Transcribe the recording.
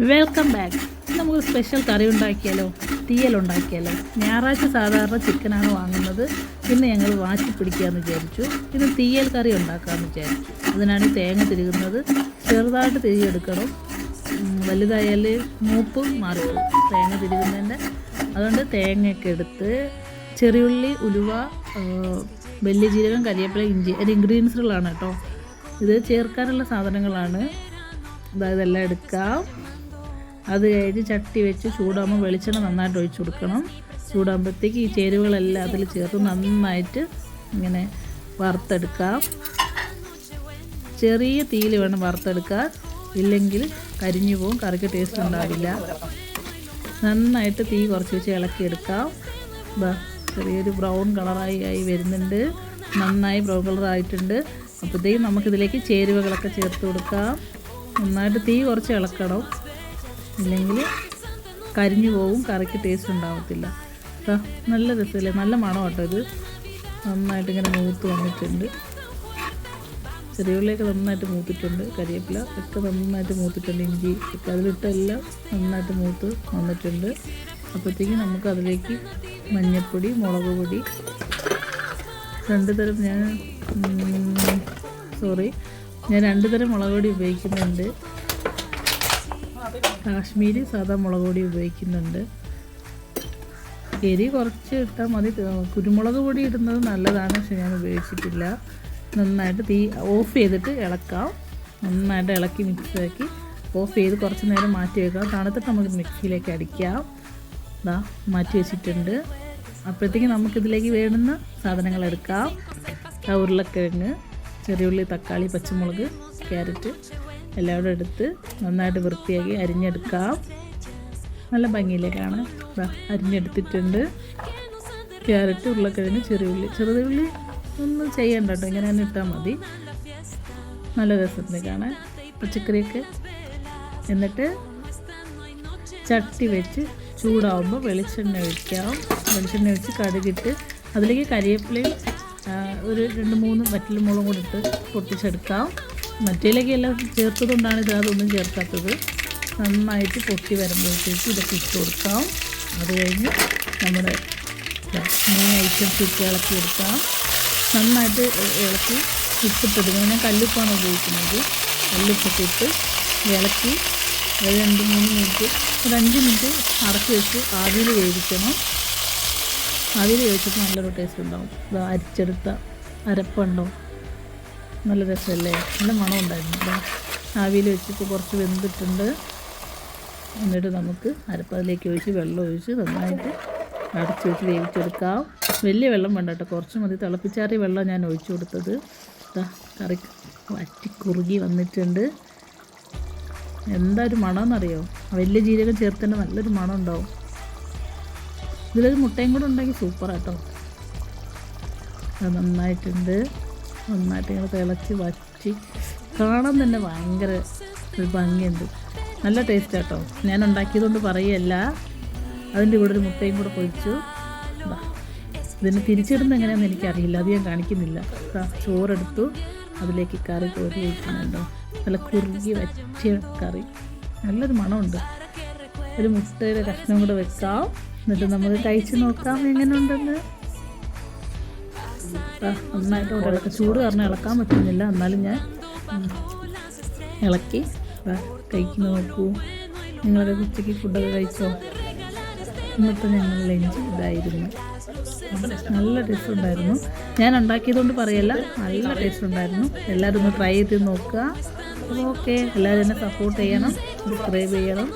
Welcome back. നമുക്ക് special കറി ഉണ്ടാക്കിയാലോ, തീയലുണ്ടാക്കിയാലോ. ഞായറാഴ്ച സാധാരണ ചിക്കനാണ് വാങ്ങുന്നത്. ഇന്ന് ഞങ്ങൾ വാശി പിടിക്കാമെന്ന് വിചാരിച്ചു. ഇന്ന് തീയൽ കറി ഉണ്ടാക്കാമെന്ന് വിചാരിച്ചു. അതിനാണ് തേങ്ങ തിരുകുന്നത്. ചെറുതായിട്ട് തിരികെടുക്കണം, വലുതായാൽ മൂപ്പ് മാറിപ്പോകും തേങ്ങ തിരുകുന്നതിൻ്റെ. അതുകൊണ്ട് തേങ്ങയൊക്കെ എടുത്ത് ചെറിയുള്ളി, ഉലുവ, വലിയ ജീരകം, കരിവേപ്പില, ഇഞ്ചി, അത് ഇൻഗ്രീഡിയൻസുകളാണ് കേട്ടോ. ഇത് ചേർക്കാനുള്ള സാധനങ്ങളാണ്. ഇതെല്ലാം എടുക്കാം. അത് കഴിഞ്ഞ് ചട്ടി വെച്ച് ചൂടാകുമ്പോൾ വെളിച്ചെണ്ണ നന്നായിട്ട് ഒഴിച്ചു കൊടുക്കണം. ചൂടാകുമ്പോഴത്തേക്ക് ഈ ചേരുവകളെല്ലാം അതിൽ ചേർത്ത് നന്നായിട്ട് ഇങ്ങനെ വറുത്തെടുക്കാം. ചെറിയ തീയിൽ വേണം വറുത്തെടുക്കാൻ, ഇല്ലെങ്കിൽ കരിഞ്ഞു പോകും, കറിക്ക് ടേസ്റ്റ് ഉണ്ടാവില്ല. നന്നായിട്ട് തീ കുറച്ച് വെച്ച് ഇളക്കിയെടുക്കാം. ചെറിയൊരു ബ്രൗൺ കളറായി വരുന്നുണ്ട്. നന്നായി ബ്രൗൺ കളറായിട്ടുണ്ട്. അപ്പോഴത്തേക്കും നമുക്കിതിലേക്ക് ചേരുവകളൊക്കെ ചേർത്ത് കൊടുക്കാം. നന്നായിട്ട് തീ കുറച്ച് ഇളക്കണം, ഇല്ലെങ്കിൽ കരിഞ്ഞു പോകും, കറിക്ക് ടേസ്റ്റ് ഉണ്ടാകത്തില്ല. നല്ല രസമല്ലേ, നല്ല മണം കേട്ടോ ഇത്. നന്നായിട്ട് ഇങ്ങനെ മൂത്ത് വന്നിട്ടുണ്ട്. ചെറിയ ഉള്ളിയൊക്കെ നന്നായിട്ട് മൂത്തിട്ടുണ്ട്, കരിവേപ്പില ഒക്കെ നന്നായിട്ട് മൂത്തിട്ടുണ്ട്, ഇഞ്ചി ഒക്കെ അതിലിട്ടെല്ലാം നന്നായിട്ട് മൂത്ത് വന്നിട്ടുണ്ട്. അപ്പോഴത്തേക്കും നമുക്ക് അതിലേക്ക് മഞ്ഞൾപ്പൊടി, മുളക് പൊടി, രണ്ട് തരം ഞാൻ രണ്ട് തരം മുളക് പൊടി ഉപയോഗിക്കുന്നുണ്ട്. കാശ്മീരി സാധാ മുളക് പൊടി ഉപയോഗിക്കുന്നുണ്ട്. എരി കുറച്ച് ഇട്ടാൽ മതി. കുരുമുളക് പൊടി ഇടുന്നത് നല്ലതാണ്, പക്ഷെ ഞാൻ ഉപയോഗിച്ചിട്ടില്ല. നന്നായിട്ട് തീ ഓഫ് ചെയ്തിട്ട് ഇളക്കാം. നന്നായിട്ട് ഇളക്കി മിക്സാക്കി ഓഫ് ചെയ്ത് കുറച്ച് നേരം മാറ്റി വെക്കാം. തണുത്തിട്ട് നമുക്ക് മിക്സിയിലേക്ക് അടിക്കാം. മാറ്റി വെച്ചിട്ടുണ്ട്. അപ്പോഴത്തേക്കും നമുക്കിതിലേക്ക് വേണ്ടുന്ന സാധനങ്ങൾ എടുക്കാം. ഉരുളക്കിഴങ്ങ്, ചെറിയുള്ളി, തക്കാളി, പച്ചമുളക്, ക്യാരറ്റ് എല്ലാം കൂടെ എടുത്ത് നന്നായിട്ട് വൃത്തിയാക്കി അരിഞ്ഞെടുക്കാം. നല്ല ഭംഗിയിലേക്കാണ് അരിഞ്ഞെടുത്തിട്ടുണ്ട്. ക്യാരറ്റ്, ഉരുളക്കിഴങ്ങ്, ചെറുതുള്ളി ഒന്നും ചെയ്യണ്ട കേട്ടോ, ഇങ്ങനെ തന്നെ ഇട്ടാൽ മതി. നല്ല രസത്തിന് കാണാൻ പച്ചക്കറിയൊക്കെ. എന്നിട്ട് ചട്ടി വെച്ച് ചൂടാവുമ്പോൾ വെളിച്ചെണ്ണ ഒഴിക്കാം. വെളിച്ചെണ്ണ ഒഴിച്ച് കടുകിട്ട് അതിലേക്ക് കരിവേപ്പിലയും ഒരു 2-3 വറ്റൽമുളകും കൂടി ഇട്ട് പൊട്ടിച്ചെടുക്കാം. മറ്റേലേക്ക് എല്ലാം ചേർത്തതുകൊണ്ടാണ് അതൊന്നും ചേർക്കാത്തത്. നന്നായിട്ട് പൊട്ടി വരുമ്പോഴത്തേക്ക് ഇതൊക്കെ ഇട്ട് കൊടുക്കാം. അത് കഴിഞ്ഞ് നമ്മുടെ മെയിൻ ഐറ്റംസ് ഇട്ട് ഇളക്കിയെടുക്കാം. നന്നായിട്ട് ഇളക്കി ഉപ്പിട്ടെടുക്കണം. ഞാൻ കല്ലുപ്പാണ് ഉപയോഗിക്കുന്നത്. കല്ലുപ്പൊക്കെ ഇട്ട് ഇളക്കി 2-3 മിനിറ്റ്, ഒരു 5 മിനിറ്റ് അടച്ച് വെച്ച് ആവിയിൽ വേവിക്കണം. ആവിയിൽ വേവിച്ചിട്ട് നല്ലൊരു ടേസ്റ്റ് ഉണ്ടാവും. ഇത് അരിച്ചെടുത്ത അരപ്പുണ്ടോ, നല്ല രസമല്ലേ, നല്ല മണം ഉണ്ടായിരുന്നു. ആവിയിൽ വെച്ചിപ്പോൾ കുറച്ച് വെന്തിട്ടുണ്ട്. എന്നിട്ട് നമുക്ക് അരപ്പതിലേക്ക് ഒഴിച്ച് വെള്ളം ഒഴിച്ച് നന്നായിട്ട് അടച്ച് വെച്ച് വേവിച്ചെടുക്കാം. വലിയ വെള്ളം വേണ്ട കേട്ടോ, കുറച്ച് മതി. തിളപ്പിച്ചാറിയ വെള്ളം ഞാൻ ഒഴിച്ചു കൊടുത്തത്. കറി വറ്റി കുറുകി വന്നിട്ടുണ്ട്. എന്താ ഒരു മണമെന്നറിയോ, വലിയ ജീരകം ചേർത്തേണ്ട നല്ലൊരു മണം ഉണ്ടാവും. ഇതിലൊരു മുട്ടയും കൂടെ ഉണ്ടെങ്കിൽ സൂപ്പറാട്ടോ. അത് നന്നായിട്ടുണ്ട്. നന്നായിട്ട് ഇങ്ങനെ തിളച്ച് വറ്റി കാണാൻ തന്നെ ഭയങ്കര ഒരു ഭംഗിയുണ്ട്. നല്ല ടേസ്റ്റ് കേട്ടോ. ഞാൻ ഉണ്ടാക്കിയതുകൊണ്ട് പറയുകയല്ല. അതിൻ്റെ കൂടെ ഒരു മുട്ടയും കൂടെ പൊഴിച്ചു. ഇതിന് തിരിച്ചിടുന്നത് എങ്ങനെയാണെന്ന് എനിക്കറിയില്ല, അത് ഞാൻ കാണിക്കുന്നില്ല. ചോറെടുത്തു, അതിലേക്ക് കറി കോരി വയ്ക്കുന്നുണ്ടോ. നല്ല കുറുകി വറ്റിയ കറി, നല്ലൊരു മണമുണ്ട്. ഒരു മുട്ടയുടെ കഷ്ണം കൂടെ വെക്കാം. എന്നിട്ട് നമുക്ക് കഴിച്ച് നോക്കാം എങ്ങനെയുണ്ടെന്ന്. നന്നായിട്ട് ഇവിടെ ഇളക്കാം. ചൂട് കാരണം ഇളക്കാൻ പറ്റുന്നില്ല, എന്നാലും ഞാൻ ഇളക്കി കഴിക്കുന്നു. നോക്കൂ, നിങ്ങളൊക്കെ ഉച്ചയ്ക്ക് ഫുഡൊക്കെ കഴിച്ചോ? ഇന്നത്തെ ഞങ്ങൾ ലഞ്ച് ഇതായിരുന്നു. നല്ല ടേസ്റ്റ് ഉണ്ടായിരുന്നു. ഞാൻ ഉണ്ടാക്കിയതുകൊണ്ട് പറയല്ല, നല്ല ടേസ്റ്റ് ഉണ്ടായിരുന്നു. എല്ലാവരും ഒന്ന് ട്രൈ ചെയ്ത് നോക്കുക. ഓക്കെ, എല്ലാവരും എന്നെ സപ്പോർട്ട് ചെയ്യണം, സബ്സ്ക്രൈബ് ചെയ്യണം.